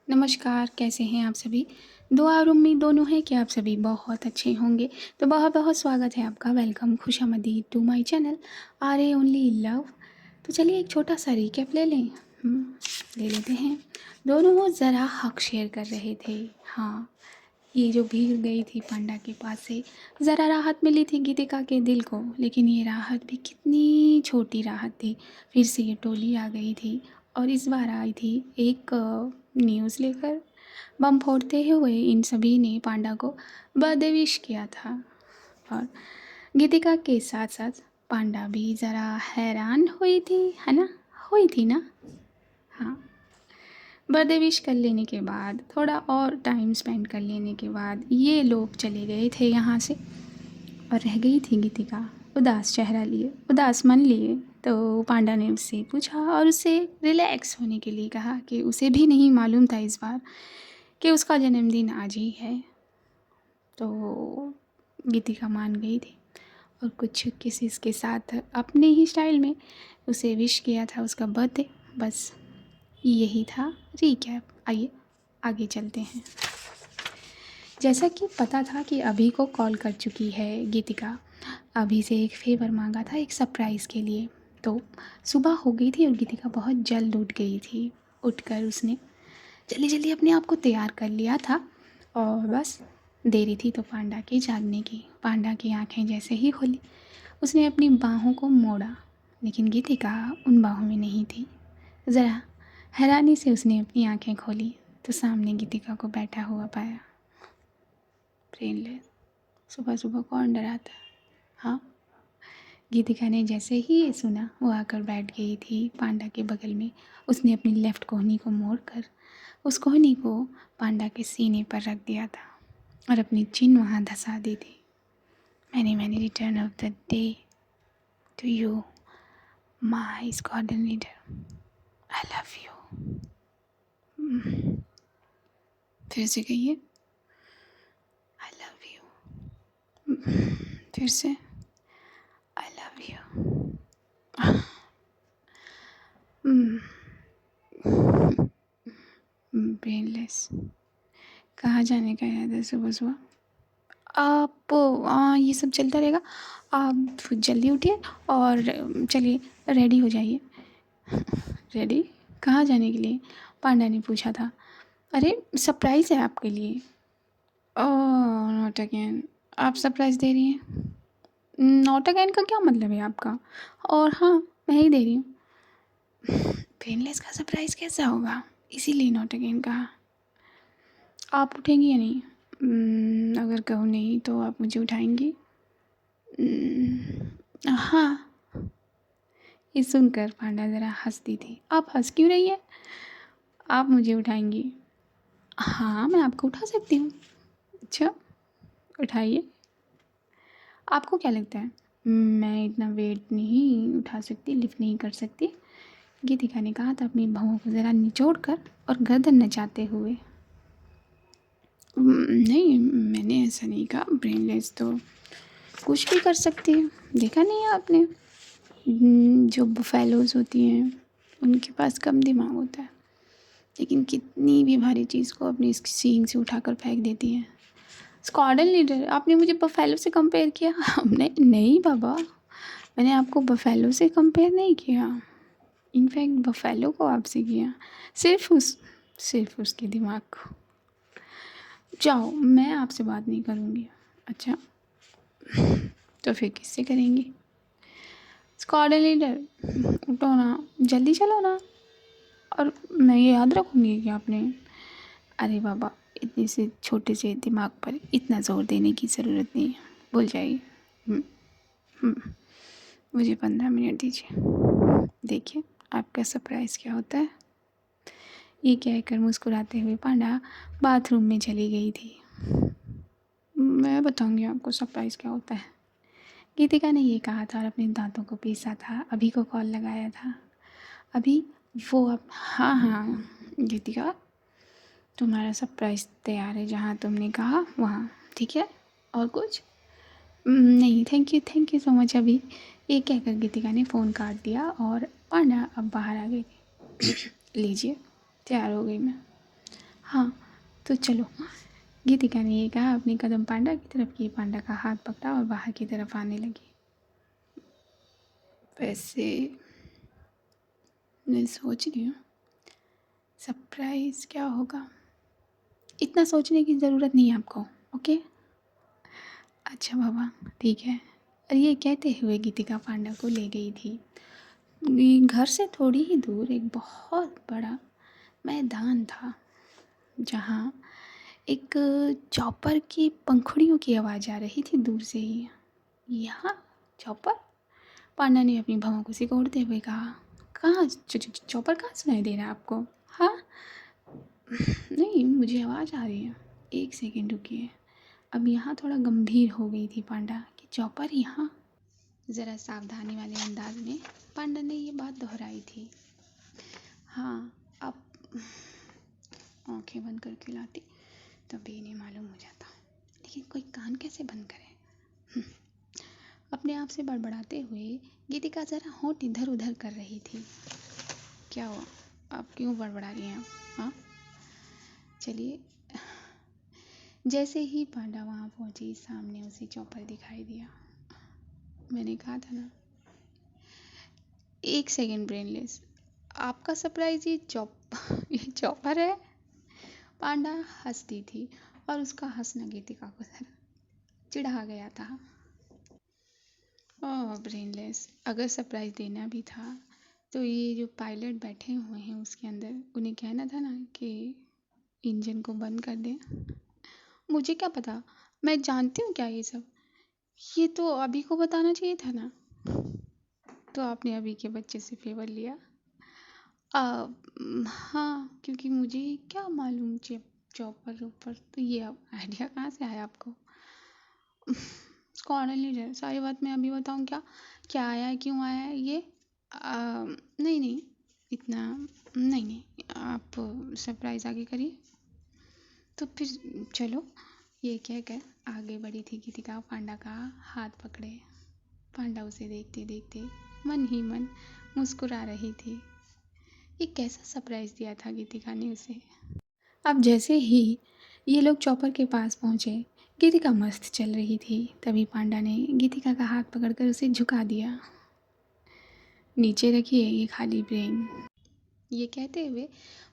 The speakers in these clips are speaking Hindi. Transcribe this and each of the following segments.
नमस्कार, कैसे हैं आप सभी? दुआ और उम्मीद दोनों है कि आप सभी बहुत अच्छे होंगे। तो बहुत-बहुत स्वागत है आपका, वेलकम, खुशामदीद to my channel R A only love. तो चलिए एक छोटा-सा रिकैप ले लें। ले लेते हैं। दोनों ज़रा हक़ शेयर कर रहे थे। हाँ, ये जो भीड़ गई थी पांडा के पास से, ज़रा राहत मिली थी गीतिका के दिल को, लेकिन ये राहत भी कितनी छोटी राहत थी। फिर से ये टोली आ गई थी और इस बार आई थी एक न्यूज़ लेकर। बम फोड़ते हुए इन सभी ने पांडा को बर्थडे विश किया था और गीतिका के साथ साथ पांडा भी ज़रा हैरान हुई थी, है ना? हुई थी ना? हाँ। बर्थडे विश कर लेने के बाद, थोड़ा और टाइम स्पेंड कर लेने के बाद ये लोग चले गए थे यहाँ से और रह गई थी गीतिका उदास चेहरा लिए, उदास मन लिए। तो पांडा ने उससे पूछा और उससे रिलैक्स होने के लिए कहा कि उसे भी नहीं मालूम था इस बार कि उसका जन्मदिन आज ही है। तो गीतिका मान गई थी और कुछ किसी के साथ अपने ही स्टाइल में उसे विश किया था उसका बर्थडे। बस यही था रिकैप। आइए आगे चलते हैं। जैसा कि पता था कि अभी को कॉल कर चुकी है गीतिका, अभी से एक फेवर मांगा था एक सरप्राइज़ के लिए। तो सुबह हो गई थी और गीतिका बहुत जल्द उठ गई थी। उठकर उसने जल्दी जल्दी अपने आप को तैयार कर लिया था और बस देरी थी तो पांडा के जागने की। पांडा की आंखें जैसे ही खुली उसने अपनी बाहों को मोड़ा, लेकिन गीतिका उन बाहों में नहीं थी। ज़रा हैरानी से उसने अपनी आंखें खोली तो सामने गीतिका को बैठा हुआ पाया। ब्रेनलेस, सुबह सुबह कौन डराता है? हाँ, गीतिका ने जैसे ही ये सुना वो आकर बैठ गई थी पांडा के बगल में। उसने अपनी लेफ्ट कोहनी को मोड़कर उस कोहनी को पांडा के सीने पर रख दिया था और अपनी चिन वहाँ धंसा दी थी। Many many return of the day to you my squadron leader, I love you. फिर से कहिए, आई लव यू। फिर से, आई लव यू। ब्रेनलेस, कहाँ जाने का याद है सुबह सुबह? आप ये सब चलता रहेगा। आप जल्दी उठिए और चलिए रेडी हो जाइए। रेडी कहाँ जाने के लिए? पांडा ने पूछा था। अरे सरप्राइज़ है आपके लिए। ओह नॉट अगेन, आप सरप्राइज़ दे रही हैं? नॉट अगेन का क्या मतलब है आपका? और हाँ, मैं ही दे रही हूँ। ब्रेनलेस का सरप्राइज़ कैसा होगा? इसीलिए नॉट अगेन कहा। आप उठेंगी या नहीं? अगर कहूँ नहीं तो आप मुझे उठाएंगी? हाँ। ये सुनकर पांडा ज़रा हंसती थी। आप हंस क्यों रही है? आप मुझे उठाएंगी? हाँ, मैं आपको उठा सकती हूँ। अच्छा, उठाइए। आपको क्या लगता है मैं इतना वेट नहीं उठा सकती, लिफ्ट नहीं कर सकती? गीतिका ने कहा था अपनी भौं को ज़रा निचोड़ कर और गर्दन नचाते हुए। नहीं, मैंने ऐसा नहीं कहा। ब्रेनलेस तो कुछ भी कर सकती है, देखा नहीं है आपने? जो बफेलोज़ होती हैं उनके पास कम दिमाग होता है, लेकिन कितनी भी भारी चीज़ को अपनी सींग से उठाकर फेंक देती हैं। स्क्वाड्रन लीडर, आपने मुझे बफेलो से कंपेयर किया? हमने नहीं बाबा, मैंने आपको बफेलो से कंपेयर नहीं किया। इनफैक्ट बफेलो को आपसे किया, सिर्फ उसके दिमाग को। जाओ, मैं आपसे बात नहीं करूँगी। अच्छा, तो फिर किससे करेंगी? स्क्वाड्रन लीडर, उठो ना, जल्दी चलो ना। और मैं ये याद रखूँगी कि आपने, अरे बाबा, इतने से छोटे से दिमाग पर इतना ज़ोर देने की ज़रूरत नहीं है, भूल जाइए। मुझे 15 मिनट दीजिए, देखिए आपका सरप्राइज़ क्या होता है। ये कहकर मुस्कुराते हुए पांडा बाथरूम में चली गई थी। मैं बताऊंगी आपको सरप्राइज़ क्या होता है, गीतिका ने ये कहा था और अपने दांतों को पीसा था। अभी को कॉल लगाया था। अभी वो अब, हाँ हाँ गीतिका, तुम्हारा सरप्राइज़ तैयार है, जहाँ तुमने कहा वहाँ, ठीक है? और कुछ नहीं, थैंक यू सो मच। अभी ये कहकर गीतिका ने फ़ोन काट दिया और पांडा अब बाहर आ गई थी। लीजिए, तैयार हो गई मैं। हाँ, तो चलो। गीतिका ने ये कहा, अपनी कदम पांडा की तरफ किए, पांडा का हाथ पकड़ा और बाहर की तरफ आने लगी। वैसे मैं सोच रही हूँ सरप्राइज़ क्या होगा। इतना सोचने की ज़रूरत नहीं है आपको, ओके। अच्छा बाबा, ठीक है। और ये कहते हुए गीतिका पांडा को ले गई थी। घर से थोड़ी ही दूर एक बहुत बड़ा मैदान था, जहाँ एक चॉपर की पंखुड़ियों की आवाज़ आ रही थी दूर से ही। यहाँ चॉपर? पांडा ने अपनी भौं को सिकोड़ते हुए कहा। कहाँ चॉपर कहाँ सुनाई दे रहा है आपको? हाँ, नहीं, मुझे आवाज़ आ रही है। एक सेकेंड रुकिए। अब यहाँ थोड़ा गंभीर हो गई थी पांडा कि चॉपर यहाँ। ज़रा सावधानी वाले अंदाज में पांडा ने ये बात दोहराई थी। हाँ, आप आंखें बंद करके लाती तभी नहीं मालूम हो जाता, लेकिन कोई कान कैसे बंद करे। अपने आप से बड़बड़ाते हुए गीतिका ज़रा होंठ इधर उधर कर रही थी। क्या हुआ, आप क्यों बड़बड़ा रही हैं? हाँ, चलिए। जैसे ही पांडा वहाँ पहुँची, सामने उसे चॉपर दिखाई दिया। मैंने कहा था ना। एक सेकेंड ब्रेनलेस, आपका सरप्राइज ये चॉपर है? पांडा हंसती थी और उसका हंसना गीतिका को चिढ़ा गया था। ओह ब्रेनलेस, अगर सरप्राइज देना भी था तो ये जो पायलट बैठे हुए हैं उसके अंदर, उन्हें कहना था ना कि इंजन को बंद कर दें। मुझे क्या पता, मैं जानती हूँ क्या ये सब? ये तो अभी को बताना चाहिए था ना। तो आपने अभी के बच्चे से फेवर लिया? हाँ, क्योंकि मुझे क्या मालूम चॉपर ऊपर, तो ये आइडिया कहाँ से आया आपको? कॉर्नर लीडर, सारी बात मैं अभी बताऊँ क्या? क्या आया है, क्यों आया है ये? नहीं नहीं, इतना नहीं नहीं, आप सरप्राइज़ आगे करिए। तो फिर चलो, ये कहकर आगे बढ़ी थी गीतिका, पांडा का हाथ पकड़े। पांडा उसे देखते देखते मन ही मन मुस्कुरा रही थी। ये कैसा सरप्राइज़ दिया था गीतिका ने उसे। अब जैसे ही ये लोग चॉपर के पास पहुँचे, गीतिका मस्त चल रही थी। तभी पांडा ने गीतिका का हाथ पकड़कर उसे झुका दिया। नीचे रखिए ये खाली ब्रेन। ये कहते हुए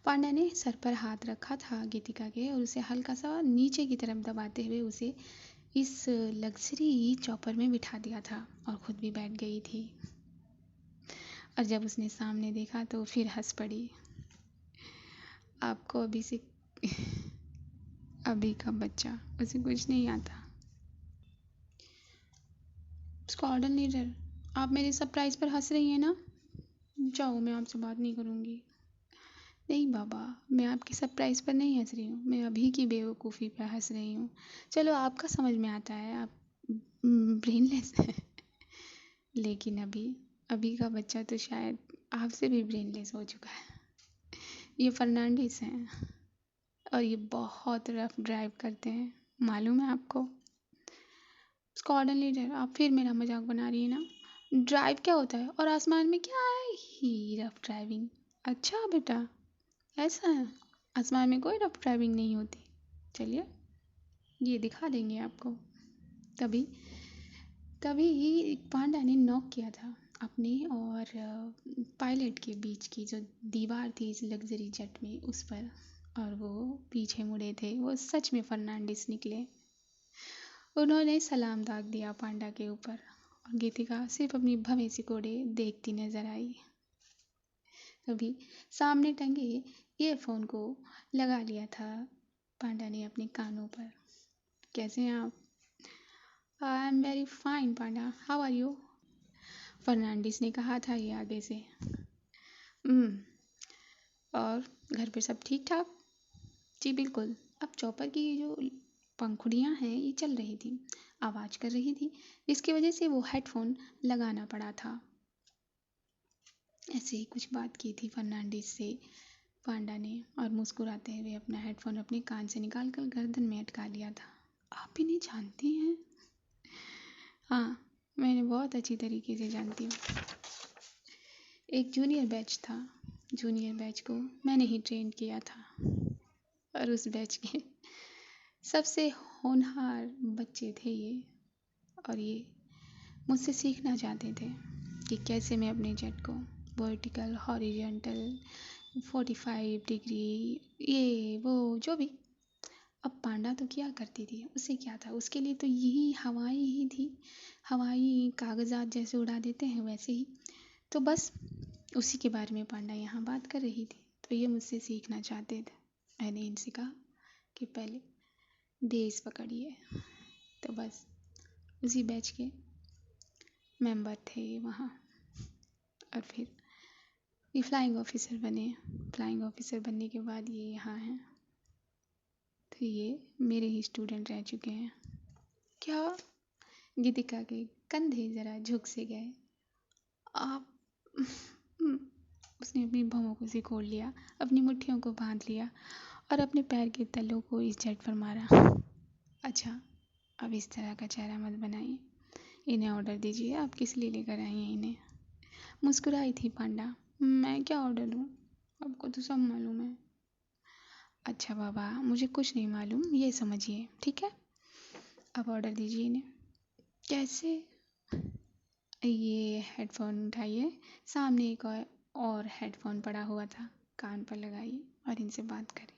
पांडा ने सर पर हाथ रखा था गीतिका के और उसे हल्का सा नीचे की तरफ दबाते हुए उसे इस लग्जरी चॉपर में बिठा दिया था और खुद भी बैठ गई थी। और जब उसने सामने देखा तो फिर हंस पड़ी। आपको अभी से अभी का बच्चा, उसे कुछ नहीं आता। स्क्वाड्रन लीडर, आप मेरे सरप्राइज़ पर हंस रही हैं ना? जाओ, मैं आपसे बात नहीं करूँगी। नहीं बाबा, मैं आपकी सरप्राइज़ पर नहीं हंस रही हूँ, मैं अभी की बेवकूफ़ी पर हंस रही हूँ। चलो, आपका समझ में आता है, आप ब्रेनलेस हैं। लेकिन अभी अभी का बच्चा तो शायद आपसे भी ब्रेनलेस हो चुका है। ये फर्नांडिस हैं और ये बहुत रफ ड्राइव करते हैं, मालूम है आपको? स्क्वाड्रन लीडर, आप फिर मेरा मजाक बना रही है ना। ड्राइव क्या होता है और आसमान में क्या है? ही रफ ड्राइविंग। अच्छा बेटा, ऐसा है? आसमान में कोई रफ ड्राइविंग नहीं होती। चलिए, ये दिखा देंगे आपको। तभी तभी पांडा ने नॉक किया था अपने और पायलट के बीच की जो दीवार थी इस लग्जरी जेट में, उस पर। और वो पीछे मुड़े थे, वो सच में फर्नांडिस निकले। उन्होंने सलाम दाग दिया पांडा के ऊपर और गीतिका सिर्फ अपनी भवें सिकोड़े देखती नजर आई। तभी सामने टंगे ईयरफोन को लगा लिया था पांडा ने अपने कानों पर। कैसे हैं आप? I am very fine Panda, how are you? Fernandes ने कहा था ये आगे से। और घर पे सब ठीक ठाक? जी बिल्कुल। अब चॉपर की जो पंखुड़ियाँ हैं ये चल रही थी, आवाज़ कर रही थी, जिसकी वजह से वो हेडफोन लगाना पड़ा था। ऐसे ही कुछ बात की थी फर्नांडिस से पांडा ने और मुस्कुराते हुए अपना हेडफोन अपने कान से निकाल कर गर्दन में अटका लिया था। आप इन्हें जानती हैं? हाँ, मैंने बहुत अच्छी तरीके से जानती हूँ। एक जूनियर बैच था, जूनियर बैच को मैंने ही ट्रेन किया था। और उस बैच के सबसे होनहार बच्चे थे ये। और ये मुझसे सीखना चाहते थे कि कैसे मैं अपने जेट को वर्टिकल, हॉरिजॉन्टल, 45 डिग्री, ये वो जो भी। अब पांडा तो क्या करती थी, उसे क्या था, उसके लिए तो यही हवाएं ही थी। हवाई कागजात जैसे उड़ा देते हैं वैसे ही। तो बस उसी के बारे में पांडा यहाँ बात कर रही थी। तो ये मुझसे सीखना चाहते थे। मैंने इनसे कहा कि पहले बेस पकड़िए। तो बस उसी बैच के मेंबर थे वहाँ। और फिर ये फ्लाइंग ऑफिसर बने। फ्लाइंग ऑफिसर बनने के बाद ये यहाँ हैं। तो ये मेरे ही स्टूडेंट रह चुके हैं। क्या? गीतिका के कंधे ज़रा झुक से गए। आप उसने अपनी भौहों को सिकोड़ लिया, अपनी मुट्ठियों को बांध लिया और अपने पैर के तलों को इस जेट पर मारा। अच्छा, अब इस तरह का चेहरा मत बनाइए। इन्हें ऑर्डर दीजिए, आप किस लिए लेकर आई हैं इन्हें? मुस्कुराई थी पांडा। मैं क्या ऑर्डर दूँ? आपको तो सब मालूम है। अच्छा बाबा, मुझे कुछ नहीं मालूम, ये समझिए, ठीक है? अब ऑर्डर दीजिए इन्हें। कैसे? ये हेडफोन उठाइए, सामने एक और हेडफोन पड़ा हुआ था, कान पर लगाइए और इनसे बात करें।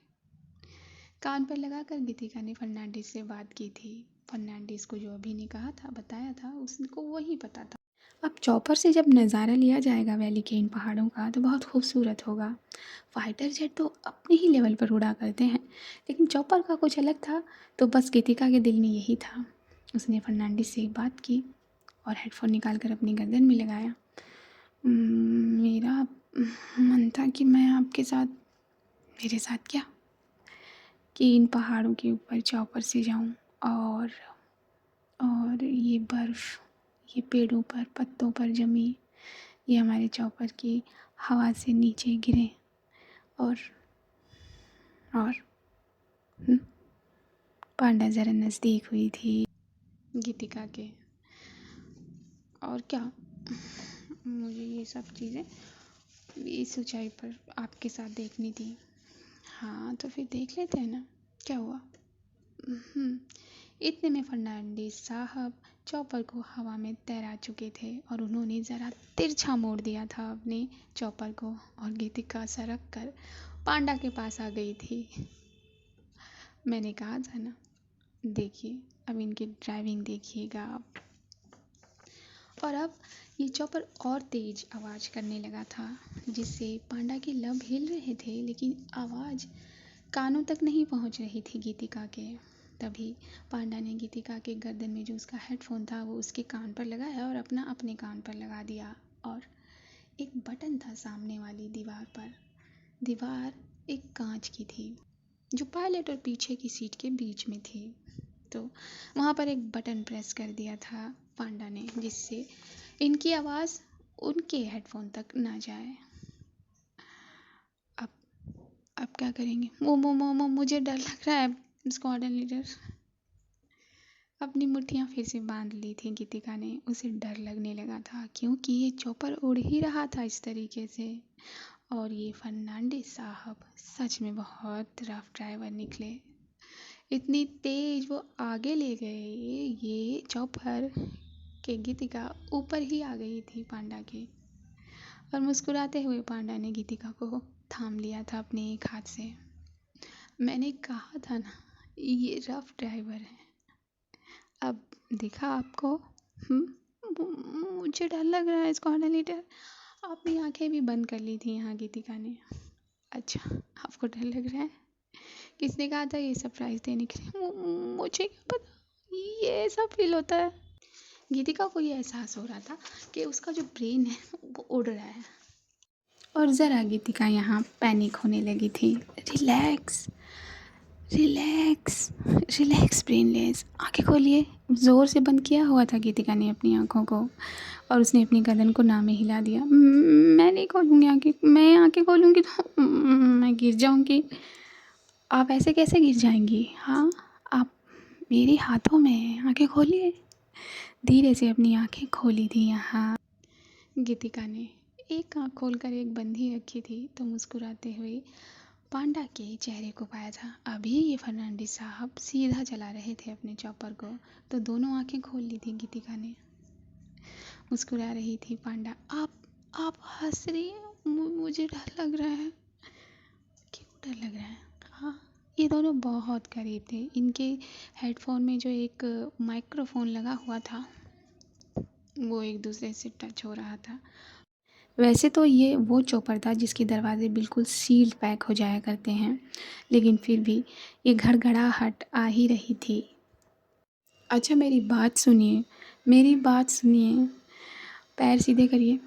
कान पर लगाकर गीतिका ने फर्नांडिस से बात की थी। फर्नांडिस को जो अभी ने कहा था, बताया था, उसको वही पता था। अब चॉपर से जब नज़ारा लिया जाएगा वैली के इन पहाड़ों का तो बहुत खूबसूरत होगा। फाइटर जेट तो अपने ही लेवल पर उड़ा करते हैं, लेकिन चॉपर का कुछ अलग था। तो बस गीतिका के दिल में यही था। उसने फर्नांडिस से बात की और हेडफोन निकाल कर अपनी गर्दन में लगाया। मेरा मन था कि मैं आपके साथ, मेरे साथ क्या, कि इन पहाड़ों के ऊपर चॉपर से जाऊं और ये बर्फ़, ये पेड़ों पर पत्तों पर जमी, ये हमारे चॉपर की हवा से नीचे गिरे और हम्म, पांडा ज़रा नज़दीक हुई थी गीतिका के। और क्या, मुझे ये सब चीज़ें इस ऊंचाई पर आपके साथ देखनी थी। हाँ तो फिर देख लेते हैं ना, क्या हुआ? इतने में फर्नांडिस साहब चॉपर को हवा में तैरा चुके थे और उन्होंने ज़रा तिरछा मोड़ दिया था अपने चॉपर को और गीतिका सरक कर पांडा के पास आ गई थी। मैंने कहा था ना, देखिए अब इनकी ड्राइविंग देखिएगा आप। और अब ये चॉपर और तेज आवाज़ करने लगा था, जिससे पांडा के लब हिल रहे थे, लेकिन आवाज़ कानों तक नहीं पहुंच रही थी गीतिका के। तभी पांडा ने गीतिका के गर्दन में जो उसका हेडफोन था वो उसके कान पर लगाया और अपना अपने कान पर लगा दिया। और एक बटन था सामने वाली दीवार पर। दीवार एक कांच की थी जो पायलट और पीछे की सीट के बीच में थी। तो वहाँ पर एक बटन प्रेस कर दिया था पांडा ने, जिससे इनकी आवाज़ उनके हेडफोन तक ना जाए। अब क्या करेंगे? मुझे डर लग रहा है स्क्वाड्रन लीडर। अपनी मुट्ठियाँ फिर से बांध ली थी गीतिका ने। उसे डर लगने लगा था क्योंकि ये चॉपर उड़ ही रहा था इस तरीके से। और ये फर्नांडिस साहब सच में बहुत रफ ड्राइवर निकले। इतनी तेज वो आगे ले गए ये चॉपर के गीतिका ऊपर ही आ गई थी पांडा के। और मुस्कुराते हुए पांडा ने गीतिका को थाम लिया था अपने एक हाथ से। मैंने कहा था ना, ये रफ ड्राइवर है। अब दिखा आपको? मुझे डर लग रहा है स्क्वाड्रन लीडर। आपने आंखें भी बंद कर ली थी यहाँ गीतिका ने। अच्छा, आपको डर लग रहा है? किसने कहा था ये सरप्राइज देने के लिए? मुझे क्या पता ये सब फील होता है। गीतिका को ये एहसास हो रहा था कि उसका जो ब्रेन है वो उड़ रहा है। और ज़रा गीतिका यहाँ पैनिक होने लगी थी। रिलैक्स रिलैक्स रिलैक्स ब्रेनलेस, आंखें खोलिए। ज़ोर से बंद किया हुआ था गीतिका ने अपनी आंखों को और उसने अपनी गर्दन को ना में हिला दिया। मैं नहीं खोलूँगी आंखें, मैं आंखें खोलूँगी तो मैं गिर जाऊँगी। आप ऐसे कैसे गिर जाएंगी? हाँ, आप मेरे हाथों में हैं, आंखें खोलिए। धीरे से अपनी आंखें खोली थी यहाँ गीतिका ने। एक आँख खोलकर एक बंद ही रखी थी। तो मुस्कुराते हुए पांडा के चेहरे को पाया था। अभी ये फर्नांडिस साहब सीधा चला रहे थे अपने चॉपर को, तो दोनों आंखें खोल ली थी गीतिका ने। मुस्कुरा रही थी पांडा। आप हंस रही हैं? मुझे डर लग रहा है। क्यों डर लग रहा है? हाँ, ये दोनों बहुत करीब थे। इनके हेडफोन में जो एक माइक्रोफोन लगा हुआ था वो एक दूसरे से टच हो रहा था। वैसे तो ये वो चॉपर था जिसके दरवाजे बिल्कुल सील्ड पैक हो जाया करते हैं, लेकिन फिर भी ये घड़घड़ाहट आ ही रही थी। अच्छा, मेरी बात सुनिए, मेरी बात सुनिए। पैर सीधे करिए।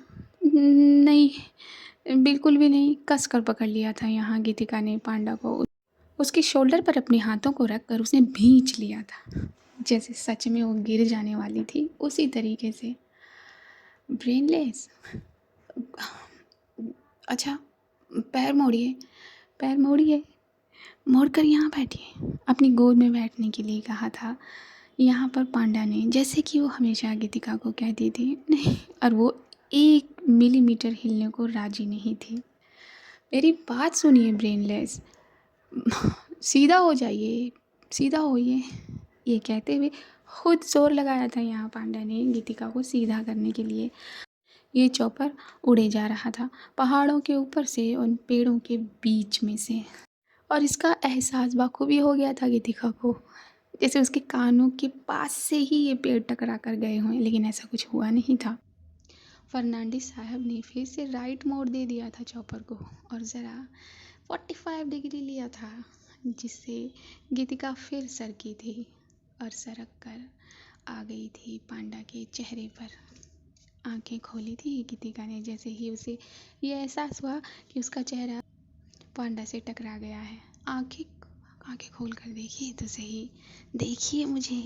नहीं, बिल्कुल भी नहीं। कस कर पकड़ लिया था यहाँ गीतिका ने पांडा को। उसके शोल्डर पर अपने हाथों को रख कर उसने भींच लिया था, जैसे सच में वो गिर जाने वाली थी उसी तरीके से। ब्रेनलेस। अच्छा, पैर मोड़िए, पैर मोड़िए। मोड़कर यहाँ बैठिए। अपनी गोद में बैठने के लिए कहा था यहाँ पर पांडा ने, जैसे कि वो हमेशा गीतिका को कहती थी। नहीं, और वो 1 मिलीमीटर हिलने को राजी नहीं थी। मेरी बात सुनिए ब्रेनलेस। सीधा हो जाइए, सीधा होइए। ये कहते हुए खुद जोर लगाया था यहाँ पांडा ने गीतिका को सीधा करने के लिए। ये चॉपर उड़े जा रहा था पहाड़ों के ऊपर से, उन पेड़ों के बीच में से, और इसका एहसास बखूबी हो गया था गीतिका को, जैसे उसके कानों के पास से ही ये पेड़ टकरा कर गए हों, लेकिन ऐसा कुछ हुआ नहीं था। फर्नांडिस साहब ने फिर से राइट मोड़ दे दिया था चॉपर को और ज़रा 45 डिग्री लिया था, जिससे गीतिका फिर सरकी थी और सरक कर आ गई थी पांडा के चेहरे पर। आंखें खोली थी गीतिका ने जैसे ही उसे ये एहसास हुआ कि उसका चेहरा पांडा से टकरा गया है। आंखें आंखें खोल कर देखिए तो सही, देखिए मुझे।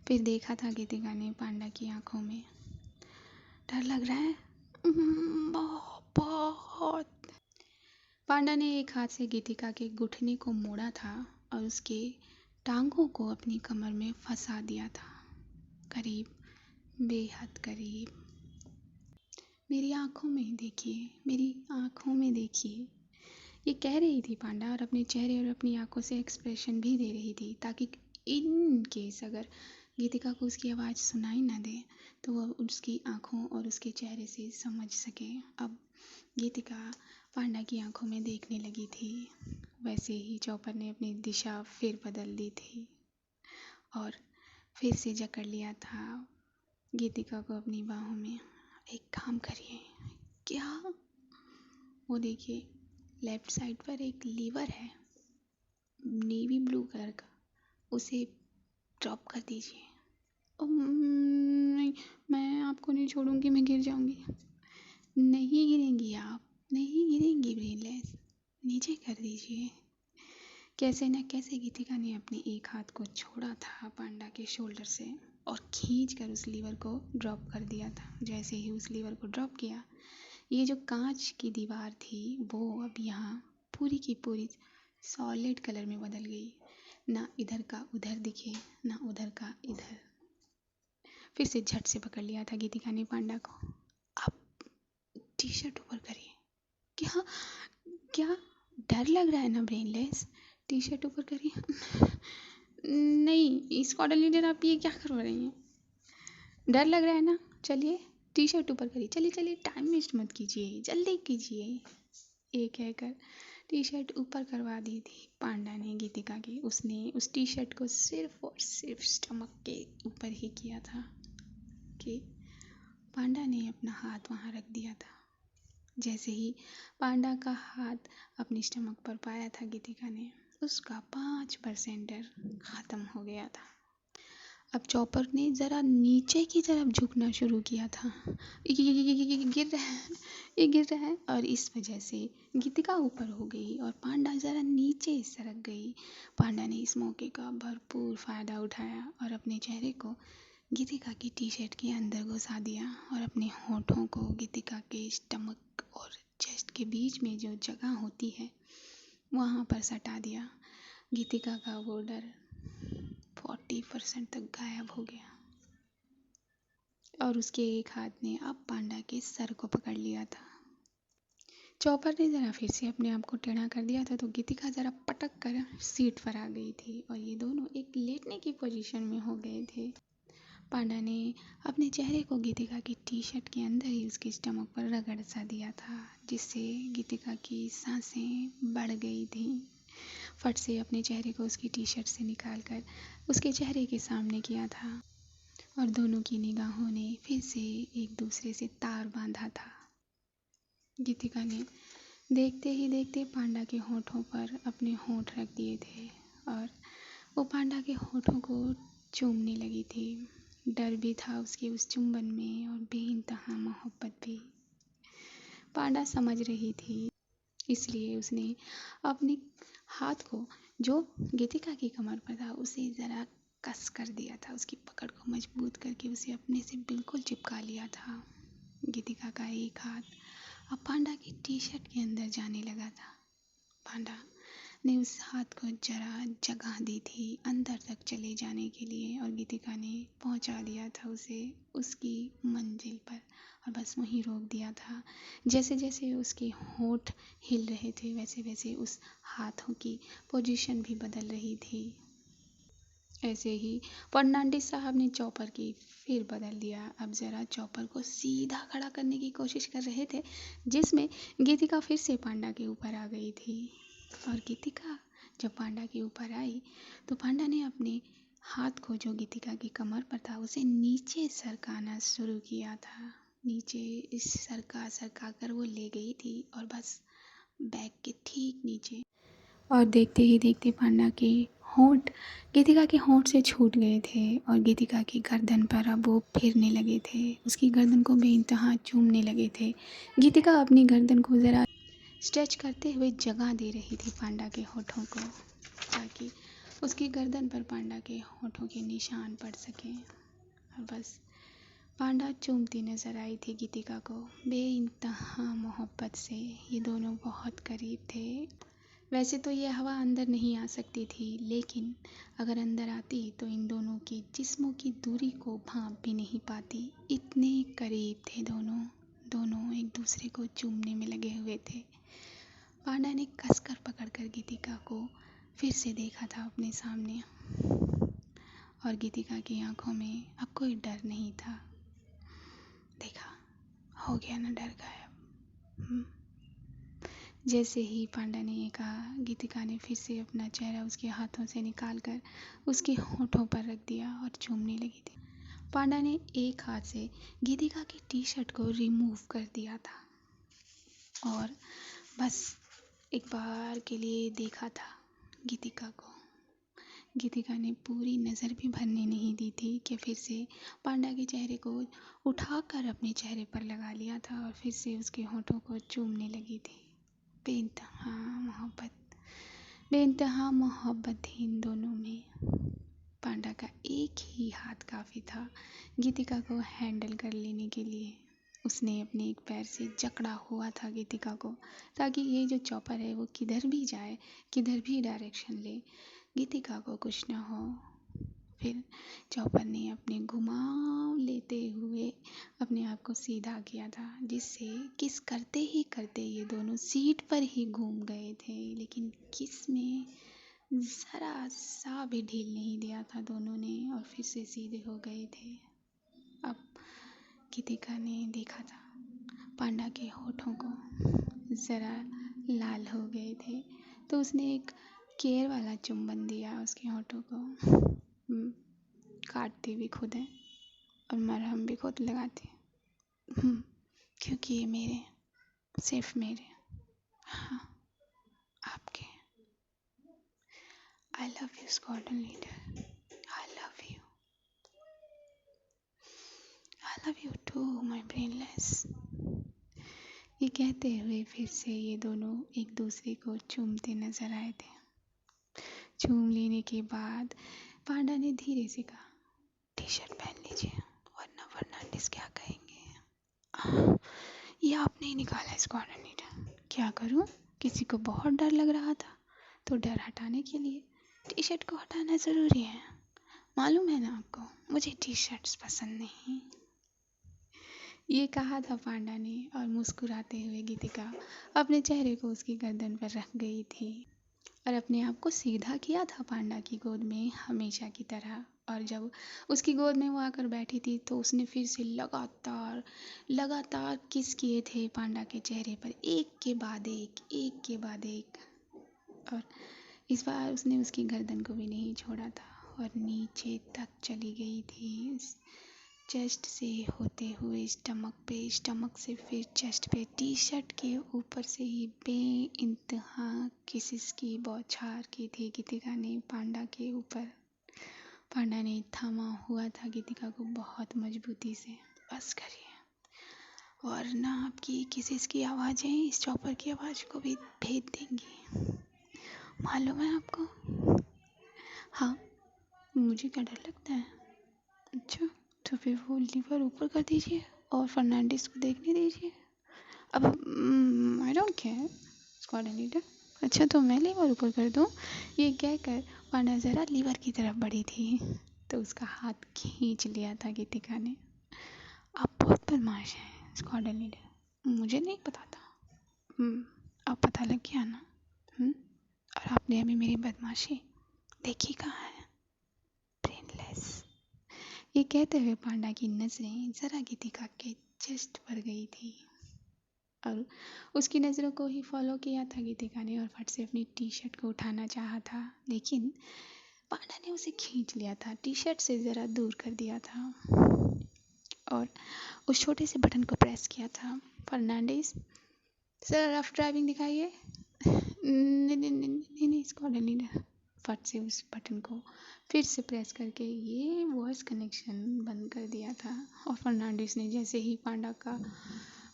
फिर देखा था गीतिका ने पांडा की आंखों में। डर लग रहा है? बहुत। पांडा ने एक हाथ से गीतिका के घुटने को मोड़ा था और उसके टांगों को अपनी कमर में फंसा दिया था, करीब, बेहद करीब। मेरी आंखों में देखिए, मेरी आंखों में देखिए, ये कह रही थी पांडा, और अपने चेहरे और अपनी आंखों से एक्सप्रेशन भी दे रही थी, ताकि इन केस अगर गीतिका को उसकी आवाज़ सुनाई ना दे तो वह उसकी आंखों और उसके चेहरे से समझ सके। अब गीतिका पांडा की आंखों में देखने लगी थी। वैसे ही चॉपर ने अपनी दिशा फिर बदल दी थी और फिर से जकड़ लिया था गीतिका को अपनी बाहों में। एक काम करिए। क्या? वो देखिए, लेफ्ट साइड पर एक लीवर है, नेवी ब्लू कलर का, उसे ड्रॉप कर दीजिए। नहीं, मैं आपको नहीं छोड़ूंगी, मैं गिर जाऊंगी। नहीं गिरेंगी आप, नहीं गिरेंगी ब्रेनलेस, नीचे कर दीजिए। कैसे न कैसे गीतिका ने अपने एक हाथ को छोड़ा था पांडा के शोल्डर से और खींच कर उस लीवर को ड्रॉप कर दिया था। जैसे ही उस लीवर को ड्रॉप किया, ये जो कांच की दीवार थी वो अब यहाँ पूरी की पूरी सॉलिड कलर में बदल गई। ना इधर का उधर दिखे, ना उधर का इधर। फिर से झट से पकड़ लिया था गीतिका ने पांडा को। अब टी शर्ट ऊपर करिए। क्या? क्या? डर लग रहा है ना ब्रेनलेस? टी शर्ट ऊपर करिए। नहीं, स्क्वाड लीडर, आप ये क्या करवा रही हैं? डर लग रहा है ना? चलिए टी शर्ट ऊपर करिए, चलिए चलिए, टाइम वेस्ट मत कीजिए, जल्दी कीजिए। ये कहकर टी शर्ट ऊपर करवा दी थी पांडा ने गीतिका की। उसने उस टी शर्ट को सिर्फ और सिर्फ स्टमक के ऊपर ही किया था कि पांडा ने अपना हाथ वहाँ रख दिया था। जैसे ही पांडा का हाथ अपनी स्टमक पर पाया था गीतिका ने, उसका 5% डर ख़त्म हो गया था। अब चॉपर ने ज़रा नीचे की तरफ झुकना शुरू किया था। ये गिर रहा है, ये गिर रहा है, और इस वजह से गीतिका ऊपर हो गई और पांडा ज़रा नीचे सरक गई। पांडा ने इस मौके का भरपूर फ़ायदा उठाया और अपने चेहरे को गीतिका की टी शर्ट के अंदर घुसा दिया और अपने होठों को गीतिका के स्टमक और चेस्ट के बीच में जो जगह होती है वहाँ पर सटा दिया। गीतिका का वो डर 40% तक गायब हो गया और उसके एक हाथ ने अब पांडा के सर को पकड़ लिया था। चॉपर ने ज़रा फिर से अपने आप को टेढ़ा कर दिया था तो गीतिका ज़रा पटक कर सीट पर आ गई थी और ये दोनों एक लेटने की पोजीशन में हो गए थे। पांडा ने अपने चेहरे को गीतिका की टी शर्ट के अंदर ही उसके स्टमक पर रगड़ सा दिया था, जिससे गीतिका की सांसें बढ़ गई थीं। फट से अपने चेहरे को उसकी टी शर्ट से निकाल कर उसके चेहरे के सामने किया था और दोनों की निगाहों ने फिर से एक दूसरे से तार बांधा था। गीतिका ने देखते ही देखते पांडा के होठों पर अपने होठ रख दिए थे और वो पांडा के होठों को चूमने लगी थी। डर भी था उसके उस चुंबन में और बेइंतहा मोहब्बत भी। पांडा समझ रही थी, इसलिए उसने अपने हाथ को जो गीतिका की कमर पर था उसे ज़रा कस कर दिया था। उसकी पकड़ को मजबूत करके उसे अपने से बिल्कुल चिपका लिया था। गीतिका का एक हाथ अब पांडा की टी शर्ट के अंदर जाने लगा था। पांडा ने उस हाथ को जरा जगह दी थी अंदर तक चले जाने के लिए और गीतिका ने पहुंचा दिया था उसे उसकी मंजिल पर और बस वहीं रोक दिया था। जैसे जैसे उसके होठ हिल रहे थे वैसे वैसे उस हाथों की पोजीशन भी बदल रही थी। ऐसे ही फर्नांडिस साहब ने चॉपर की फिर बदल दिया। अब ज़रा चॉपर को सीधा खड़ा करने की कोशिश कर रहे थे, जिसमें गीतिका फिर से पांडा के ऊपर आ गई थी। और गीतिका जब पांडा के ऊपर आई तो पांडा ने अपने हाथ को जो गीतिका की कमर पर था उसे नीचे सरकाना शुरू किया था। नीचे इस सरका कर वो ले गई थी और बस बैग के ठीक नीचे। और देखते ही देखते पांडा के होंठ गीतिका के होंठ से छूट गए थे और गीतिका की गर्दन पर अब वो फिरने लगे थे। उसकी गर्दन को बेइंतहा चूमने लगे थे। गीतिका अपनी गर्दन को ज़रा स्ट्रेच करते हुए जगह दे रही थी पांडा के होठों को, ताकि उसकी गर्दन पर पांडा के होठों के निशान पड़ सकें। और बस पांडा चूमती नजर आई थी गीतिका को बेइंतहा मोहब्बत से। ये दोनों बहुत करीब थे। वैसे तो ये हवा अंदर नहीं आ सकती थी, लेकिन अगर अंदर आती तो इन दोनों की जिस्मों की दूरी को भांप भी नहीं पाती। इतने करीब थे दोनों दोनों एक दूसरे को चूमने में लगे हुए थे। पांडा ने कसकर पकड़कर गीतिका को फिर से देखा था अपने सामने और गीतिका की आंखों में अब कोई डर नहीं था। देखा, हो गया ना डर गायब। जैसे ही पांडा ने ये कहा, गीतिका ने फिर से अपना चेहरा उसके हाथों से निकालकर उसके होठों पर रख दिया और चूमने लगी थी। पांडा ने एक हाथ से गीतिका की टी शर्ट को रिमूव कर दिया था और बस एक बार के लिए देखा था गीतिका को। गीतिका ने पूरी नज़र भी भरने नहीं दी थी कि फिर से पांडा के चेहरे को उठाकर अपने चेहरे पर लगा लिया था और फिर से उसके होठों को चूमने लगी थी। बेइंतहा मोहब्बत थी इन दोनों में। पांडा का एक ही हाथ काफ़ी था गीतिका को हैंडल कर लेने के लिए। उसने अपने एक पैर से जकड़ा हुआ था गीतिका को, ताकि ये जो चॉपर है वो किधर भी जाए, किधर भी डायरेक्शन ले, गीतिका को कुछ ना हो। फिर चॉपर ने अपने घुमाव लेते हुए अपने आप को सीधा किया था, जिससे किस करते ही करते ये दोनों सीट पर ही घूम गए थे। लेकिन किस में ज़रा सा भी ढील नहीं दिया था दोनों ने और फिर से सीधे हो गए थे। अब गीतिका ने देखा था पांडा के होठों को ज़रा लाल हो गए थे, तो उसने एक केयर वाला चुंबन दिया उसके होठों को। काटती भी खुद है और मरहम भी खुद लगाती है, क्योंकि ये मेरे, सिर्फ मेरे, हाँ आपके। I love you squadron leader, I love you, I love you too my brainless. ये कहते हुए फिर से ये दोनों एक दूसरे को चूमते नजर आए थे। चूम लेने के बाद पांडा ने धीरे से कहा, टी शर्ट पहन लीजिए वरना फर्नांडिस क्या कहेंगे। ये आपने ही निकाला स्क्वाड्रन लीडर। क्या करूं, किसी को बहुत डर लग रहा था तो डर हटाने के लिए टी शर्ट को हटाना ज़रूरी है। मालूम है ना आपको, मुझे टी शर्ट्स पसंद नहीं। ये कहा था पांडा ने और मुस्कुराते हुए गीतिका अपने चेहरे को उसकी गर्दन पर रख गई थी और अपने आप को सीधा किया था पांडा की गोद में हमेशा की तरह। और जब उसकी गोद में वो आकर बैठी थी तो उसने फिर से लगातार लगातार किस किए थे पांडा के चेहरे पर, एक के बाद एक। और इस बार उसने उसकी गर्दन को भी नहीं छोड़ा था और नीचे तक चली गई थी, चेस्ट से होते हुए स्टमक पे, स्टमक से फिर चेस्ट पे, टी शर्ट के ऊपर से ही बेइंतहा किसिस की बौछार की थी गीतिका ने पांडा के ऊपर। पांडा ने थामा हुआ था गीतिका को बहुत मजबूती से। बस करिए और ना आपकी किसिस की आवाज़ें इस चॉपर की आवाज़ को भी भेद देंगी, मालूम है आपको? हाँ, मुझे क्या डर लगता है? अच्छा, तो फिर वो लीवर ऊपर कर दीजिए और फर्नांडिस को देखने दीजिए। अब I don't care, squad leader. अच्छा, तो मैं लीवर ऊपर कर दूँ? ये कहकर पांडा ज़रा लीवर की तरफ बढ़ी थी तो उसका हाथ खींच लिया था गीतिका ने। आप बहुत बदमाश हैं स्क्वाड लीडर, मुझे नहीं पता था। अब पता लग गया ना। और आपने अभी मेरी बदमाशी देखी कहाँ है? ब्रेनलेस। ये कहते हुए पांडा की नजरें जरा गीतिका के चेस्ट पर गई थी और उसकी नज़रों को ही फॉलो किया था गीतिका ने और फट से अपनी टी शर्ट को उठाना चाहा था, लेकिन पांडा ने उसे खींच लिया था, टी शर्ट से ज़रा दूर कर दिया था और उस छोटे से बटन को प्रेस किया था। फर्नांडिस, सर रफ ड्राइविंग दिखाइए। नहीं स्क्वाड लीडर। फट से उस बटन को फिर से प्रेस करके ये वॉइस कनेक्शन बंद कर दिया था और फर्नांडिस ने जैसे ही पांडा का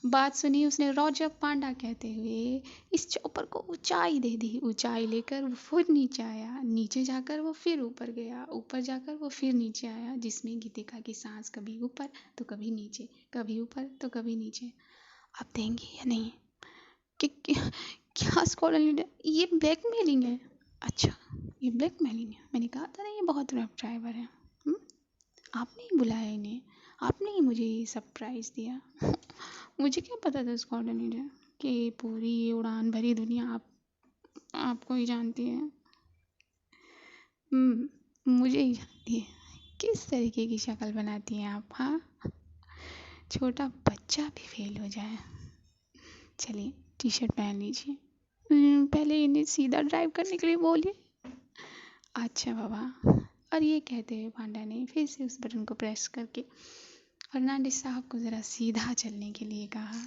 बात सुनी उसने रोजर पांडा कहते हुए इस चौपर को ऊंचाई दे दी। ऊंचाई लेकर वो फिर नीचे आया, नीचे जाकर वो फिर ऊपर गया, ऊपर जाकर वो फिर नीचे आया, जिसमें गीतिका की सांस कभी ऊपर तो कभी नीचे, कभी ऊपर तो कभी नीचे। आप देंगी या नहीं? क्या स्क्वाड लीडर, ये ब्लैकमेलिंग है? अच्छा, ये ब्लैकमेलिंग है। मैंने कहा था ना ये बहुत रफ ड्राइवर है। आपने ही बुलाया इन्हें, आपने ही मुझे ये सरप्राइज़ दिया। मुझे क्या पता था स्क्वाड लीडर कि पूरी ये उड़ान भरी दुनिया आपको ही जानती है। मुझे ही जानती है किस तरीके की शक्ल बनाती हैं आप। हाँ, छोटा बच्चा भी फेल हो जाए। चलिए टी शर्ट पहन लीजिए। पहले इन्हें सीधा ड्राइव करने के लिए बोलिए। अच्छा बाबा। और ये कहते हुए पांडा ने फिर से उस बटन को प्रेस करके फर्नांडिस साहब को ज़रा सीधा चलने के लिए कहा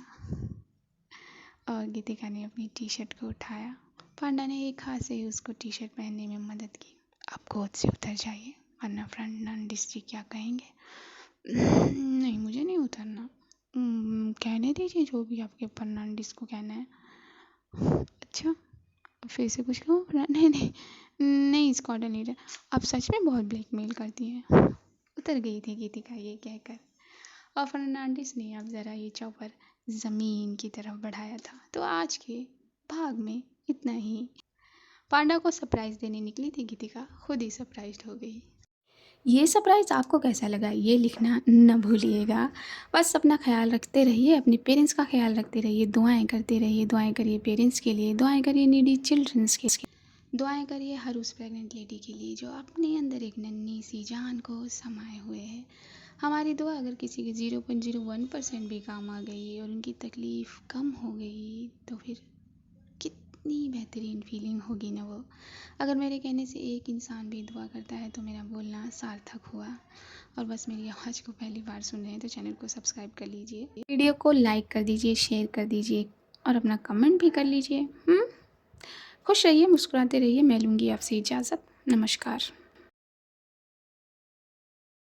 और गीतिका ने अपनी टी शर्ट को उठाया। पांडा ने एक हाथ से उसको टी शर्ट पहनने में मदद की। आप गोद से उतर जाइए वरना फर्नांडिस जी क्या कहेंगे। नहीं, मुझे नहीं उतरना। कहने दीजिए जो भी आपके फर्नांडिस को कहना है। अच्छा, फिर से कुछ कहूँ? नहीं स्क्वाड लीडर, आप सच में बहुत ब्लैकमेल करती हैं। उतर गई थी गीतिका ये कहकर और फर्नांडिस ने अब ज़रा ये चौपर ज़मीन की तरफ बढ़ाया था। तो आज के भाग में इतना ही। पांडा को सरप्राइज़ देने निकली थी गीतिका, खुद ही सरप्राइज्ड हो गई। ये सरप्राइज़ आपको कैसा लगा ये लिखना न भूलिएगा। बस अपना ख्याल रखते रहिए, अपने पेरेंट्स का ख्याल रखते रहिए, दुआएं करते रहिए, दुआएं करिए पेरेंट्स के लिए, दुआएं करिए नीडी चिल्ड्रंस के, दुआएं करिए हर उस प्रेग्नेंट लेडी के लिए जो अपने अंदर एक नन्ही सी जान को समाए हुए है। हमारी दुआ अगर किसी की 0.01% भी काम आ गई और उनकी तकलीफ़ कम हो गई तो फिर कितनी बेहतरीन फीलिंग होगी ना वो। अगर मेरे कहने से एक इंसान भी दुआ करता है तो मेरा बोलना सार्थक हुआ। और बस मेरी आवाज़ को पहली बार सुन रहे हैं तो चैनल को सब्सक्राइब कर लीजिए, वीडियो को लाइक कर दीजिए, शेयर कर दीजिए और अपना कमेंट भी कर लीजिए। खुश रहिए, मुस्कुराते रहिए। मैं लूँगी आपसे इजाज़त। नमस्कार।